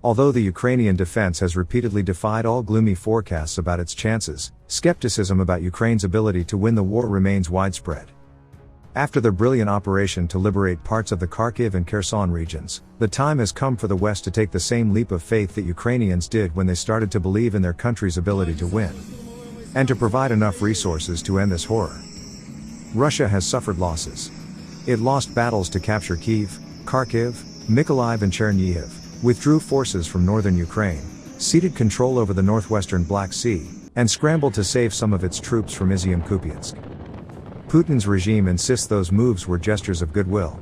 Although the Ukrainian defense has repeatedly defied all gloomy forecasts about its chances, skepticism about Ukraine's ability to win the war remains widespread. After the brilliant operation to liberate parts of the Kharkiv and Kherson regions, the time has come for the West to take the same leap of faith that Ukrainians did when they started to believe in their country's ability to win. And to provide enough resources to end this horror. Russia has suffered losses. It lost battles to capture Kyiv, Kharkiv, Mykolaiv and Chernihiv, withdrew forces from northern Ukraine, ceded control over the northwestern Black Sea, and scrambled to save some of its troops from Izium-Kupiansk. Putin's regime insists those moves were gestures of goodwill.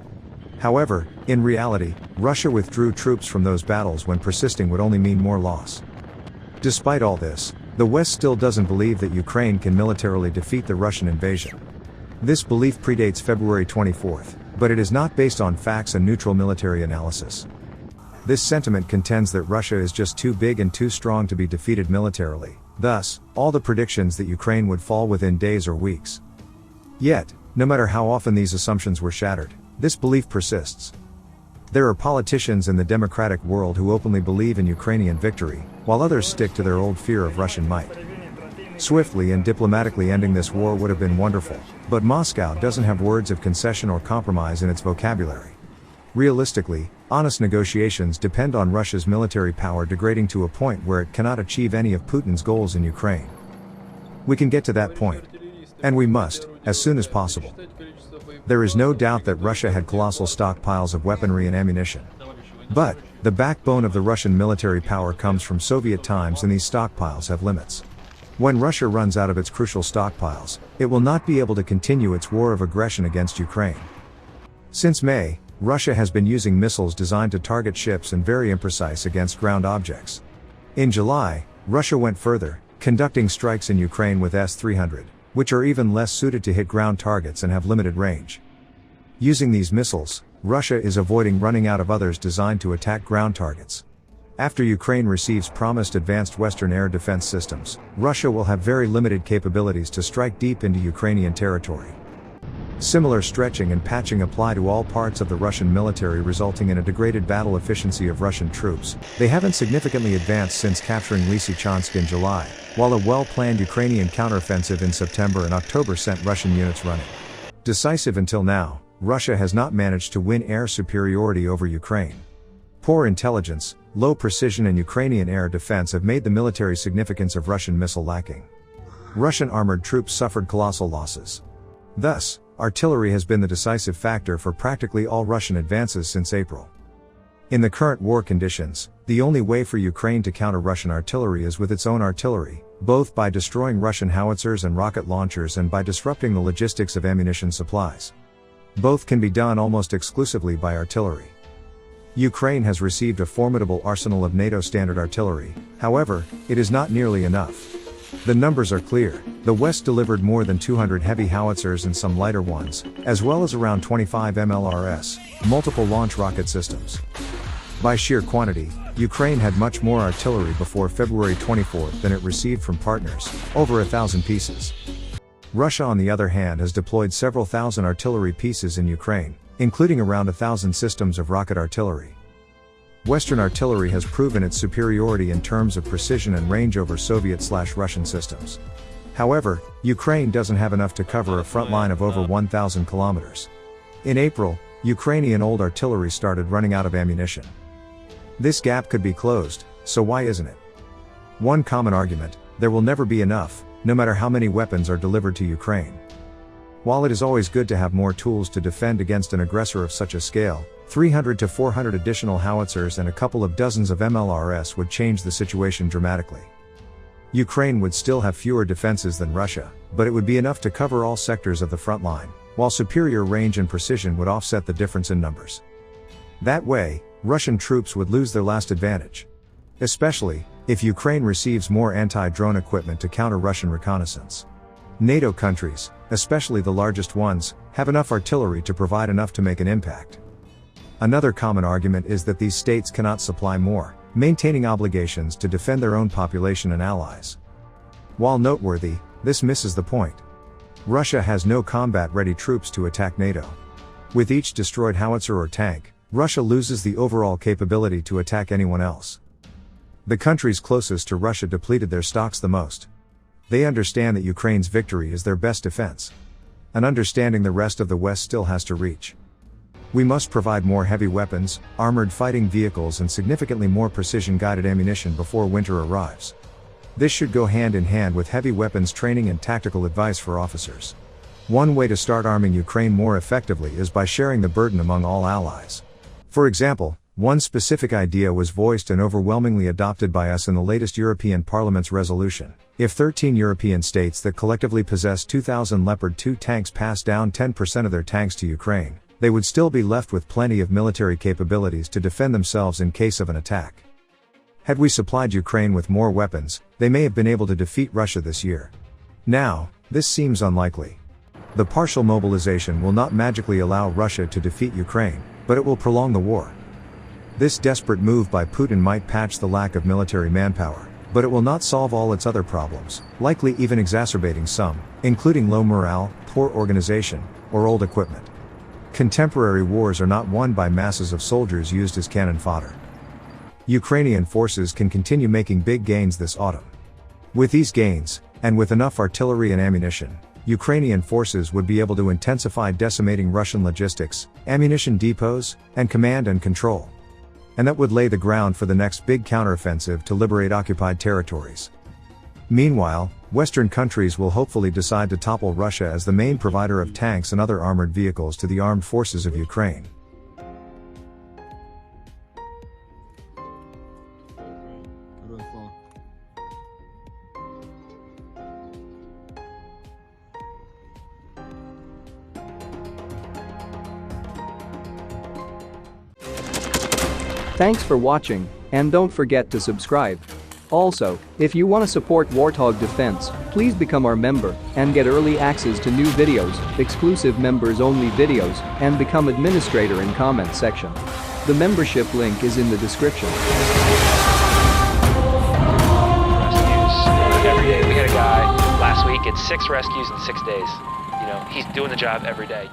However, in reality, Russia withdrew troops from those battles when persisting would only mean more loss. Despite all this, the West still doesn't believe that Ukraine can militarily defeat the Russian invasion. This belief predates February 24th, but it is not based on facts and neutral military analysis. This sentiment contends that Russia is just too big and too strong to be defeated militarily, thus, all the predictions that Ukraine would fall within days or weeks. Yet, no matter how often these assumptions were shattered, this belief persists. There are politicians in the democratic world who openly believe in Ukrainian victory, while others stick to their old fear of Russian might. Swiftly and diplomatically ending this war would have been wonderful, but Moscow doesn't have words of concession or compromise in its vocabulary. Realistically, honest negotiations depend on Russia's military power degrading to a point where it cannot achieve any of Putin's goals in Ukraine. We can get to that point. And we must, as soon as possible. There is no doubt that Russia had colossal stockpiles of weaponry and ammunition. But, the backbone of the Russian military power comes from Soviet times and these stockpiles have limits. When Russia runs out of its crucial stockpiles, it will not be able to continue its war of aggression against Ukraine. Since May, Russia has been using missiles designed to target ships and very imprecise against ground objects. In July, Russia went further, conducting strikes in Ukraine with S-300, which are even less suited to hit ground targets and have limited range. Using these missiles, Russia is avoiding running out of others designed to attack ground targets. After Ukraine receives promised advanced Western air defense systems, Russia will have very limited capabilities to strike deep into Ukrainian territory. Similar stretching and patching apply to all parts of the Russian military, resulting in a degraded battle efficiency of Russian troops. They haven't significantly advanced since capturing Lysychansk in July, while a well-planned Ukrainian counteroffensive in September and October sent Russian units running. Decisive until now, Russia has not managed to win air superiority over Ukraine. Poor intelligence, low precision and Ukrainian air defense have made the military significance of Russian missile lacking. Russian armored troops suffered colossal losses. Thus, artillery has been the decisive factor for practically all Russian advances since April. In the current war conditions, the only way for Ukraine to counter Russian artillery is with its own artillery, both by destroying Russian howitzers and rocket launchers and by disrupting the logistics of ammunition supplies. Both can be done almost exclusively by artillery. Ukraine has received a formidable arsenal of NATO standard artillery, however, it is not nearly enough. The numbers are clear. The West delivered more than 200 heavy howitzers and some lighter ones, as well as around 25 MLRS, multiple launch rocket systems. By sheer quantity, Ukraine had much more artillery before February 24th than it received from partners, over 1,000 pieces. Russia on the other hand has deployed several thousand artillery pieces in Ukraine, including around 1,000 systems of rocket artillery. Western artillery has proven its superiority in terms of precision and range over Soviet/Russian systems. However, Ukraine doesn't have enough to cover a front line of over 1,000 kilometers. In April, Ukrainian old artillery started running out of ammunition. This gap could be closed, so why isn't it? One common argument: there will never be enough, no matter how many weapons are delivered to Ukraine. While it is always good to have more tools to defend against an aggressor of such a scale, 300 to 400 additional howitzers and a couple of dozens of MLRS would change the situation dramatically. Ukraine would still have fewer defenses than Russia, but it would be enough to cover all sectors of the front line, while superior range and precision would offset the difference in numbers. That way, Russian troops would lose their last advantage. Especially, if Ukraine receives more anti-drone equipment to counter Russian reconnaissance. NATO countries, especially the largest ones, have enough artillery to provide enough to make an impact. Another common argument is that these states cannot supply more, maintaining obligations to defend their own population and allies. While noteworthy, this misses the point. Russia has no combat-ready troops to attack NATO. With each destroyed howitzer or tank, Russia loses the overall capability to attack anyone else. The countries closest to Russia depleted their stocks the most. They understand that Ukraine's victory is their best defense. An understanding the rest of the West still has to reach. We must provide more heavy weapons, armored fighting vehicles and significantly more precision-guided ammunition before winter arrives. This should go hand in hand with heavy weapons training and tactical advice for officers. One way to start arming Ukraine more effectively is by sharing the burden among all allies. For example, one specific idea was voiced and overwhelmingly adopted by us in the latest European Parliament's resolution. If 13 European states that collectively possess 2,000 Leopard 2 tanks pass down 10% of their tanks to Ukraine, they would still be left with plenty of military capabilities to defend themselves in case of an attack. Had we supplied Ukraine with more weapons, they may have been able to defeat Russia this year. Now, this seems unlikely. The partial mobilization will not magically allow Russia to defeat Ukraine, but it will prolong the war. This desperate move by Putin might patch the lack of military manpower, but it will not solve all its other problems, likely even exacerbating some, including low morale, poor organization, or old equipment. Contemporary wars are not won by masses of soldiers used as cannon fodder. Ukrainian forces can continue making big gains this autumn. With these gains, and with enough artillery and ammunition, Ukrainian forces would be able to intensify decimating Russian logistics, ammunition depots, and command and control. And that would lay the ground for the next big counteroffensive to liberate occupied territories. Meanwhile, Western countries will hopefully decide to topple Russia as the main provider of tanks and other armored vehicles to the armed forces of Ukraine. Thanks for watching, and don't forget to subscribe. Also, if you want to support Warthog Defense, please become our member and get early access to new videos, exclusive members-only videos, and become administrator in comment section. The membership link is in the description. Rescues every day. We had a guy last week at 6 rescues in 6 days. He's doing the job every day.